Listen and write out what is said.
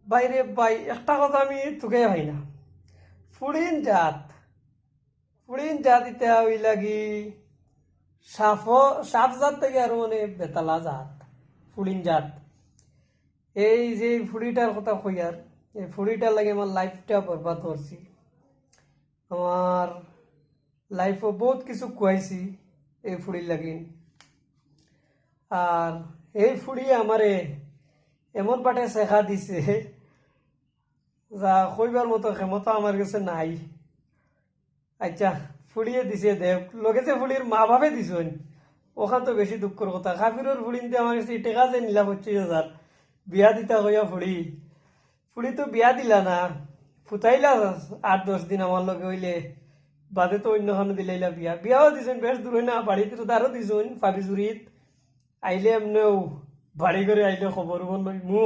বাইরে ভাই একটা কথা আমি তোকে ভাই না, ফুড়িন জাত ইতা ওই লাগি সাপ জাত থেকে আরো মানে বেতালা জাত ফুড়িন জাত। এই যে ফুড়িটার কথা কই আর, এই ফুড়িটার লাগে আমার লাইফটা বরবাদ করছি। আমার লাইফও বহুত কিছু খুয়াইছি এই ফুড়ির লাগিন। আর এই ফুড়ি আমারে এমন পাটে শেখা দিছে যা কইবার মতো ক্ষমতা আমার কাছে নাই। আচ্ছা, ফুড়িয়ে দিছে দেখ লগে যে ফুড়ির মা বাপে দিছেন, ওখান তো বেশি দুঃখের কথা। কাফিরের ফুড়িনতে আমার কাছে টেকা যে নিলা 25,000 বিয়া দিতা হইয়া ফুড়ি তো বিয়া দিলা না, ফুটাইলা 8-10 দিন আমার লগে হইলে, বাদে তো অন্যখানে দিলাইলা বিয়াও দিছেন, বেশ দূর না বাড়িতে তো আরো দিছেন ফাবি জুরিত। আইলে এমনেও বাড়ি করে আইলে খবর বলল মু